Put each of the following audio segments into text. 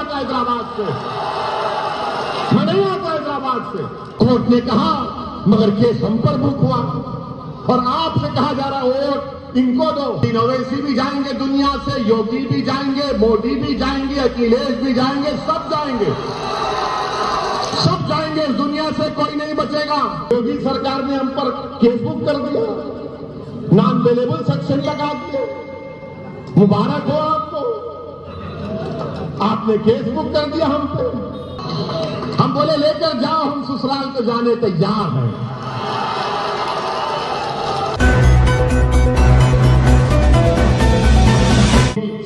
आता हैदराबाद से, मैं नहीं आता हैदराबाद से। कोर्ट ने कहा मगर केस हम पर बुक हुआ और आपसे कहा जा रहा वोट इनको दो। ओवैसी भी जाएंगे दुनिया से, योगी भी जाएंगे, मोदी भी जाएंगे, अखिलेश भी जाएंगे, सब जाएंगे, सब जाएंगे। इस दुनिया से कोई नहीं बचेगा। योगी सरकार ने हम पर केस बुक कर दिया, नॉन अवेलेबल सेक्शन लगा दिए। मुबारक हो आपको, आपने केस बुक कर दिया हम पे। हम बोले लेकर जाओ, हम ससुराल को जाने तैयार हैं।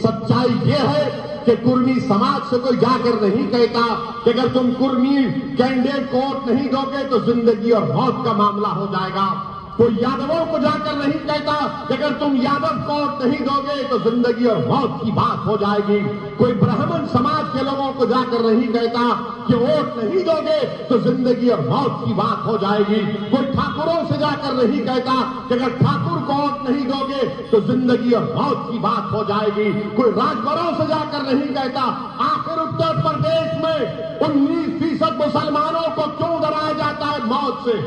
सच्चाई ये है कि कुर्मी समाज से कोई जाकर नहीं कहता कि अगर तुम कुर्मी कैंडिडेट को वोट नहीं दोगे तो जिंदगी और मौत का मामला हो जाएगा। कोई यादवों को जाकर नहीं कहता कि अगर तुम यादव को वोट नहीं दोगे तो जिंदगी और मौत की बात हो जाएगी। कोई ब्राह्मण समाज के लोगों को जाकर नहीं कहता कि वोट नहीं दोगे तो जिंदगी और मौत की बात हो जाएगी। कोई ठाकुरों से जाकर नहीं कहता कि अगर ठाकुर को वोट नहीं दोगे तो जिंदगी और मौत की बात हो जाएगी। कोई राजभरों से जाकर नहीं कहता आखिर उत्तर प्रदेश में 19% मुसलमानों को क्यों डराया जाता है मौत से,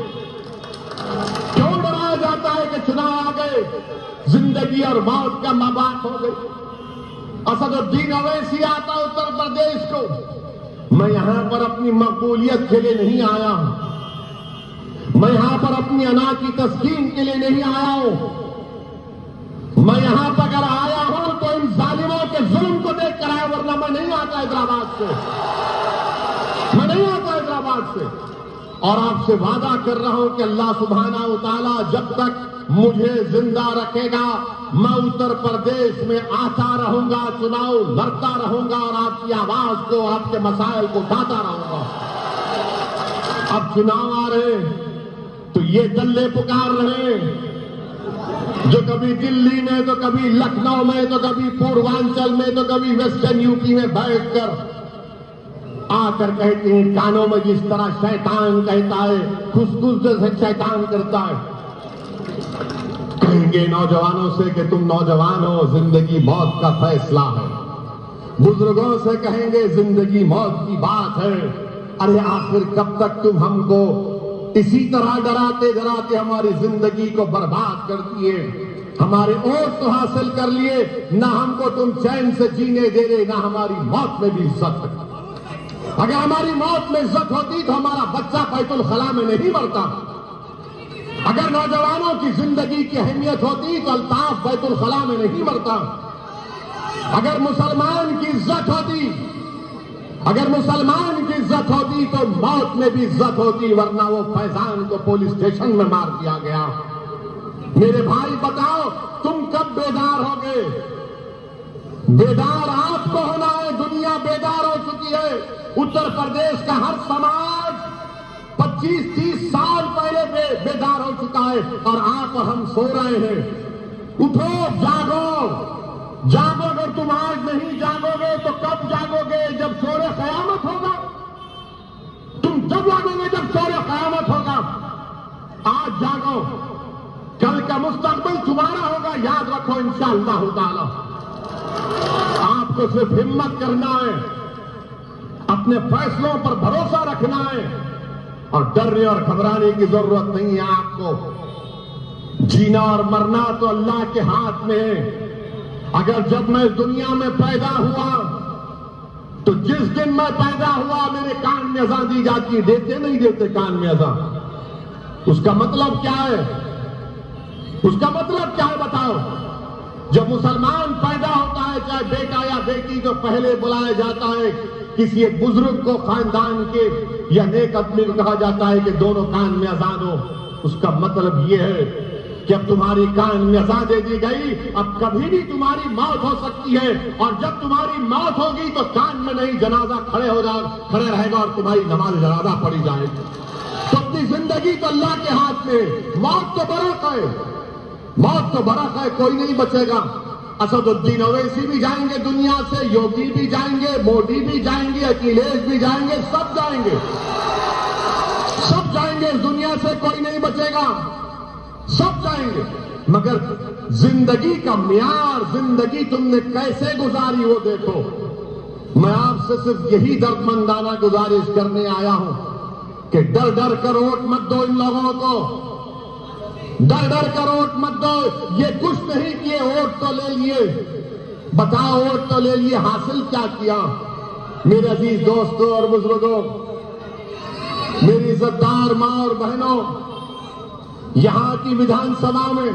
क्यों डराया जाता है कि चुनाव आ गए जिंदगी और मौत का बात हो गई। असदुद्दीन ओवैसी आता उत्तर प्रदेश को, मैं यहां पर अपनी मकबूलियत के लिए नहीं आया हूं, मैं यहां पर अपनी अना की तस्कीन के लिए नहीं आया हूं। मैं यहां पर अगर आया हूं तो इन जालिमों के जुल्म को देख कर आया, वरना मैं नहीं आता हैदराबाद से, मैं नहीं आता हैदराबाद से। और आपसे वादा कर रहा हूं कि अल्लाह सुब्हाना व तआला जब तक मुझे जिंदा रखेगा मैं उत्तर प्रदेश में आता रहूंगा, चुनाव लड़ता रहूंगा और आपकी आवाज को, आपके मसाइल को उठाता रहूंगा। अब चुनाव आ रहे तो ये दल्ले पुकार रहे जो कभी दिल्ली में, तो कभी लखनऊ में, तो कभी पूर्वांचल में, तो कभी वेस्टर्न यूपी में बैठकर आकर कहते हैं कानों में जिस तरह शैतान कहता है, खुसखुस जैसे शैतान करता है। कहेंगे नौजवानों से कि तुम नौजवान हो, जिंदगी मौत का फैसला है। बुजुर्गों से कहेंगे जिंदगी मौत की बात है। अरे आखिर कब तक तुम हमको इसी तरह डराते डराते हमारी जिंदगी को बर्बाद कर दिए। हमारे वोट तो हासिल कर लिए, ना हमको तुम चैन से जीने दे रहे, ना हमारी मौत में भी इज्जत है। अगर हमारी मौत में इज्जत होती तो हमारा बच्चा बैतुल खला में नहीं मरता। अगर नौजवानों की जिंदगी की अहमियत होती तो अल्ताफ बैतुल खला में नहीं मरता। अगर मुसलमान की इज्जत होती, अगर मुसलमान की इज्जत होती तो मौत में भी इज्जत होती, वरना वो फैजान को पुलिस स्टेशन में मार दिया गया। मेरे भाई बताओ तुम कब बेदार होगे? बेदार आपको होना है, दुनिया बेदार हो चुकी है। उत्तर प्रदेश का हर समाज 25-30 साल पहले बेदार हो चुका है और आप और हम सो रहे हैं। उठो, जागो, जागो। अगर तुम आज नहीं जागोगे तो कब जागोगे? जब शोरे क़यामत होगा। तुम जब जागोगे जब शोरे क़यामत होगा। आज जागो, कल का मुस्तकबिल तुम्हारा होगा, याद रखो इंशाअल्लाह ताला। आपको सिर्फ हिम्मत करना है, अपने फैसलों पर भरोसा रखना है और डरने और घबराने की जरूरत नहीं है। आपको जीना और मरना तो अल्लाह के हाथ में है। अगर जब मैं दुनिया में पैदा हुआ तो जिस दिन मैं पैदा हुआ मेरे कान में अज़ान दी जाती है, देते नहीं देते कान में अज़ान? उसका मतलब क्या है? उसका मतलब क्या है बताओ? जब मुसलमान पैदा होता है, चाहे बेटा या बेटी, तो पहले बुलाया जाता है किसी एक बुजुर्ग को, खानदान के या नेक आदमी को कहा जाता है कि दोनों कान में अज़ान हो। उसका मतलब यह है कि अब तुम्हारी कान में अज़ान दे दी गई, अब कभी भी तुम्हारी मौत हो सकती है और जब तुम्हारी मौत होगी तो कान में नहीं, जनाजा खड़े रहेगा और तुम्हारी नमाज जनाजा पड़ी जाएगी। तो अपनी जिंदगी तो अल्लाह के हाथ में। मौत तो बरक है, मौत तो बरक है, कोई नहीं बचेगा। असदुद्दीन ओवैसी भी जाएंगे दुनिया से, योगी भी जाएंगे, मोदी भी जाएंगे, अखिलेश भी जाएंगे, सब जाएंगे, सब जाएंगे। इस दुनिया से कोई नहीं बचेगा, सब जाएंगे। मगर जिंदगी का मियार, जिंदगी तुमने कैसे गुजारी वो देखो। मैं आपसे सिर्फ यही दर्दमंदाना गुजारिश करने आया हूं कि डर डर कर वोट मत दो इन लोगों को, डर डर कर वोट मत दो। ये कुछ नहीं किए, वोट तो ले लिए, बताओ वोट तो ले लिए, हासिल क्या किया? मेरे अजीज दोस्तों और बुजुर्गों, मेरी इज्जतदार मां और बहनों, यहां की विधानसभा में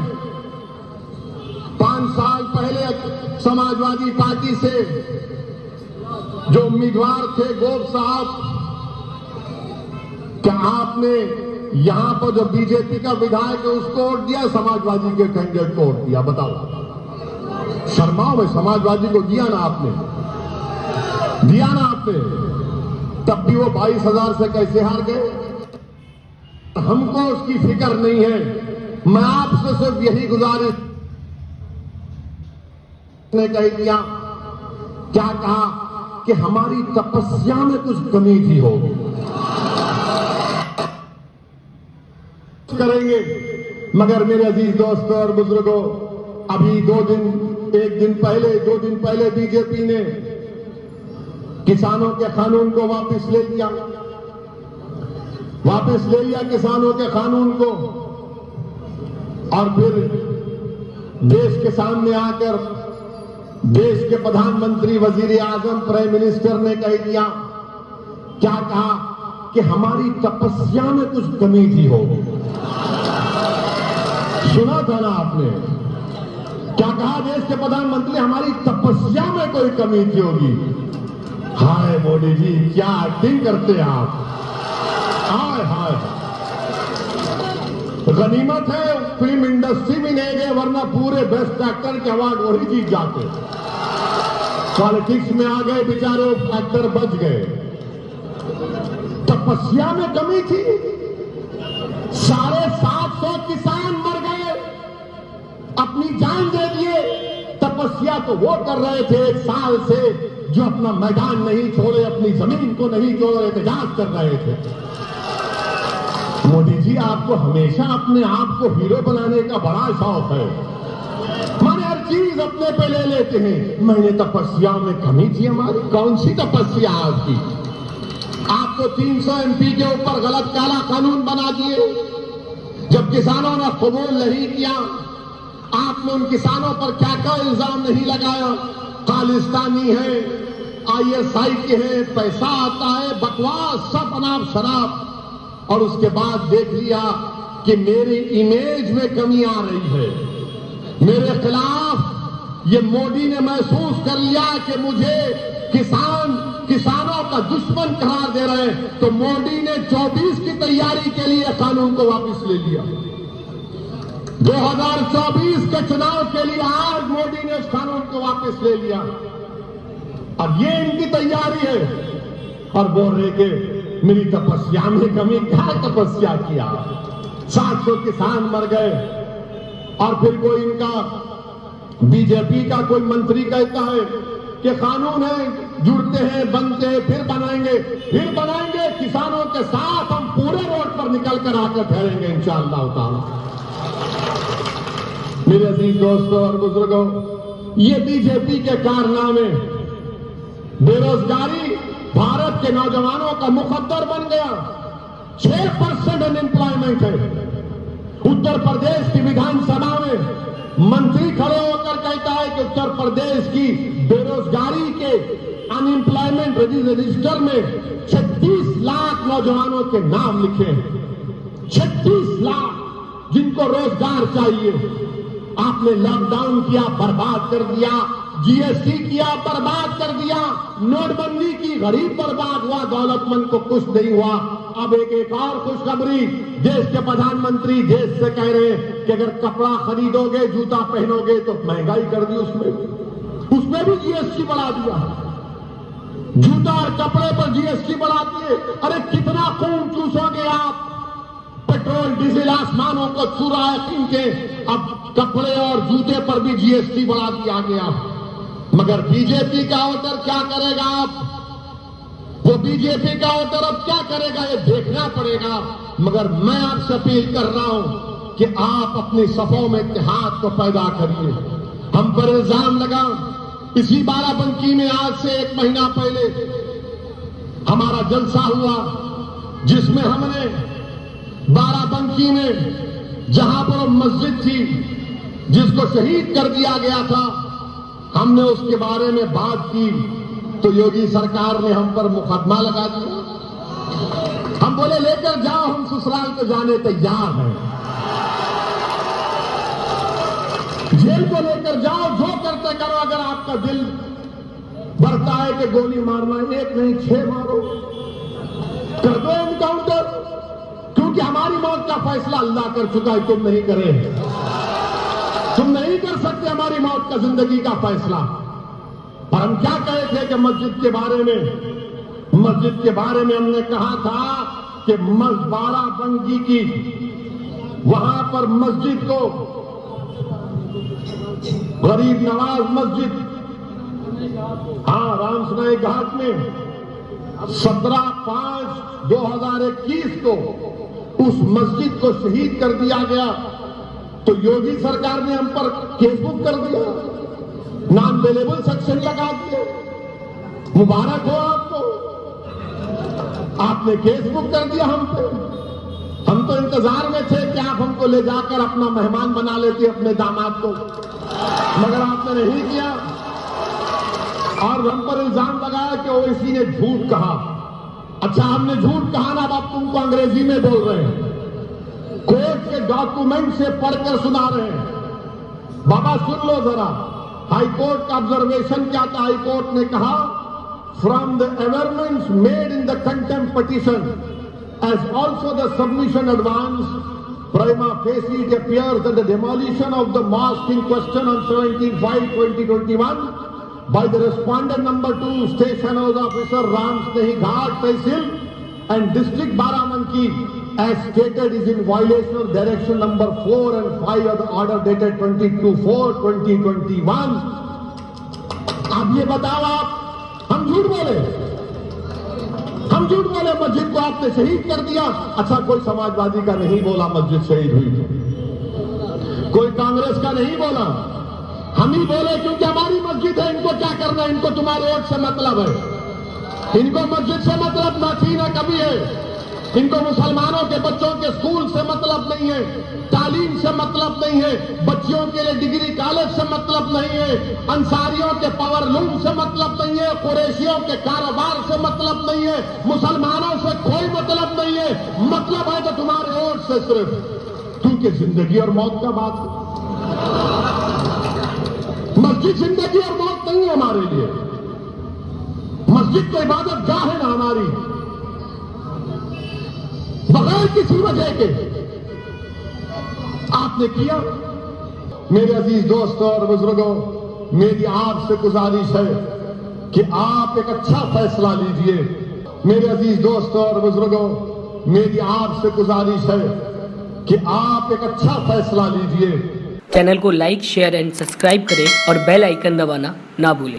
5 साल पहले समाजवादी पार्टी से जो उम्मीदवार थे गोप साहब, क्या आपने यहां पर जो बीजेपी का विधायक है उसको वोट दिया, समाजवादी के कैंडिडेट को वोट दिया? बताओ, शर्माओ में समाजवादी को दिया ना आपने, दिया ना आपने? तब भी वो 22,000 से कैसे हार गए? हमको उसकी फिक्र नहीं है। मैं आपसे सिर्फ यही गुजारिश ने कह दिया, क्या कहा कि हमारी तपस्या में कुछ कमी थी होगी, करेंगे। मगर मेरे अजीज दोस्तों और बुजुर्गों, अभी 2 दिन पहले बीजेपी ने किसानों के कानून को वापस ले लिया, किसानों के कानून को। और फिर देश के सामने आकर देश के प्रधानमंत्री, वजीर आजम, प्राइम मिनिस्टर ने कह दिया, क्या कहा कि हमारी तपस्या में कुछ कमी थी होगी। सुना था ना आपने? क्या कहा देश के प्रधानमंत्री? हमारी तपस्या में कोई कमी थी होगी। हाय मोदी जी, क्या एक्टिंग करते हैं आप! हाय हाय, गनीमत है फिल्म इंडस्ट्री भी नहीं गए, वरना पूरे बेस्ट एक्टर के अवार्ड वही जीत जाते। पॉलिटिक्स में आ गए बेचारे, एक्टर बच गए। तपस्या में कमी थी। 750 किसान मर गए, अपनी जान दे दिए। तपस्या तो वो कर रहे थे 1 साल से, जो अपना मैदान नहीं छोड़े, अपनी जमीन को नहीं छोड़े, एहतजाज कर रहे थे। मोदी जी, आपको हमेशा अपने आप को हीरो बनाने का बड़ा शौक है, माने हर चीज अपने पे ले लेते हैं। मैंने तपस्या में कमी थी हमारी? कौन सी तपस्या आपकी? आप तो 300 MP के ऊपर गलत काला कानून बना दिए। जब किसानों ने कबूल नहीं किया, आपने उन किसानों पर क्या क्या इल्जाम नहीं लगाया? खालिस्तानी है, ISI के हैं, पैसा आता है, बकवास, सब अनाप शराब। और उसके बाद देख लिया कि मेरी इमेज में कमी आ रही है, मेरे खिलाफ ये मोदी ने महसूस कर लिया कि मुझे किसानों का दुश्मन करार दे रहे हैं। तो मोदी ने 24 की तैयारी के लिए कानून को वापस ले लिया। 2024 के चुनाव के लिए आज मोदी ने इस कानून को वापस ले लिया। अब ये इनकी तैयारी है और बोल रहे कि मेरी तपस्या में कमी। क्या तपस्या किया? 700 किसान मर गए। और फिर कोई इनका बीजेपी का कोई मंत्री कहता है कि कानून है, जुड़ते हैं, बनते हैं, फिर बनाएंगे किसानों के साथ हम पूरे रोड पर निकल कर आकर ठहरेंगे इंशाअल्लाह ताला। मेरे अजीज दोस्तों और बुजुर्गों, ये बीजेपी के कारनामे, बेरोजगारी भारत के नौजवानों का मुकद्दर बन गया। 6% अनएम्प्लॉयमेंट है। उत्तर प्रदेश की विधानसभा में मंत्री खड़े होकर कहता है कि उत्तर प्रदेश की बेरोजगारी के अनएम्प्लॉयमेंट रजिस्टर में 36 लाख नौजवानों के नाम लिखे हैं। 36 लाख जिनको रोजगार चाहिए। आपने लॉकडाउन किया, बर्बाद कर दिया। GST किया, बर्बाद कर दिया। नोटबंदी की, गरीब बर्बाद हुआ, दौलतमंद को कुछ नहीं हुआ। अब एक और खुशखबरी, देश के प्रधानमंत्री देश से कह रहे हैं कि अगर कपड़ा खरीदोगे, जूता पहनोगे तो महंगाई कर दी। उसमें भी GST बढ़ा दिया। जूता और कपड़े पर GST बढ़ा दिए। अरे कितना खून चूसोगे आप? पेट्रोल डीजल आसमानों को छू रहा है कीन के। अब कपड़े और जूते पर भी GST बढ़ा दिया गया। मगर बीजेपी का वोटर क्या करेगा? आप वो बीजेपी का वोटर अब क्या करेगा, ये देखना पड़ेगा। मगर मैं आपसे अपील कर रहा हूं कि आप अपनी सफों में इत्तेहाद को पैदा करिए। हम पर इल्जाम लगा इसी बाराबंकी में आज से 1 महीना पहले हमारा जलसा हुआ, जिसमें हमने बाराबंकी में जहां पर मस्जिद थी जिसको शहीद कर दिया गया था, हमने उसके बारे में बात की तो योगी सरकार ने हम पर मुकदमा लगा दिया। हम बोले लेकर जाओ, हम ससुराल को जाने तैयार हैं, जेल को लेकर जाओ, जो करते करो। अगर आपका दिल बढ़ता है कि गोली मारना, 1 नहीं 6 मारो, कर दो एनकाउंटर, क्योंकि हमारी मौत का फैसला अल्लाह कर चुका है, तुम नहीं करे, तुम नहीं कर सकते हमारी मौत का, जिंदगी का फैसला। और हम क्या कहे थे कि मस्जिद के बारे में हमने कहा था कि बाराबंकी की वहां पर मस्जिद को गरीब नवाज मस्जिद, रामसनाई घाट में 17/5/2021 को उस मस्जिद को शहीद कर दिया गया, तो योगी सरकार ने हम पर केस बुक कर दिया, नॉन अवेलेबल सेक्शन लगा दिए। मुबारक हो आपको, आपने केस बुक कर दिया हम पे। हम तो इंतजार में थे कि आप हमको ले जाकर अपना मेहमान बना लेते अपने दामाद को, मगर आपने नहीं किया और हम पर इल्जाम लगाया कि ओवैसी ने झूठ कहा। अच्छा, हमने झूठ कहा ना, अब तुमको अंग्रेजी में बोल रहे हैं, कोर्ट के डॉक्यूमेंट से पढ़कर सुना रहे हैं। बाबा सुन लो जरा, हाईकोर्ट का ऑब्जर्वेशन क्या था। हाईकोर्ट ने कहा, from the averments made in the contempt petition as also the submission advance, prima facie it appears that the demolition of the mosque in question on 17/5/2021 by the respondent number 2 station house officer Ramsnahi Ghat Tehsil and district Barabanki as stated is in violation of direction number 4 and 5 of the order dated 22/4/2021। अब ये बताओ, आप हम झूठ बोले, मस्जिद को आपने शहीद कर दिया। अच्छा, कोई समाजवादी का नहीं बोला मस्जिद शहीद हुई थी, कोई कांग्रेस का नहीं बोला, हम ही बोले, क्योंकि हमारी मस्जिद है। इनको क्या करना है, इनको तुम्हारे वोट से मतलब है, इनको मस्जिद से मतलब ना थी ना कभी है। इनको मुसलमानों के बच्चों के स्कूल से मतलब नहीं है, तालीम से मतलब नहीं है, बच्चियों के लिए डिग्री कॉलेज से मतलब नहीं है, अंसारियों के पावर लूम से मतलब नहीं है, कुरैशियों के कारोबार से मतलब नहीं है, मुसलमानों से कोई मतलब नहीं है। मतलब है तो तुम्हारे वोट से सिर्फ, क्योंकि जिंदगी और मौत का बात है। मस्जिद जिंदगी और मौत नहीं है हमारे लिए, मस्जिद तो इबादत गाह है ना हमारी, बगैर किसी वजह के आपने किया। मेरे अजीज दोस्तों और बुजुर्गों, मेरी आपसे गुजारिश है कि आप एक अच्छा फैसला लीजिए। मेरे अजीज दोस्तों और बुजुर्गों, मेरी आपसे गुजारिश है कि आप एक अच्छा फैसला लीजिए। चैनल को लाइक, शेयर एंड सब्सक्राइब करें और बेल आइकन दबाना ना भूलें।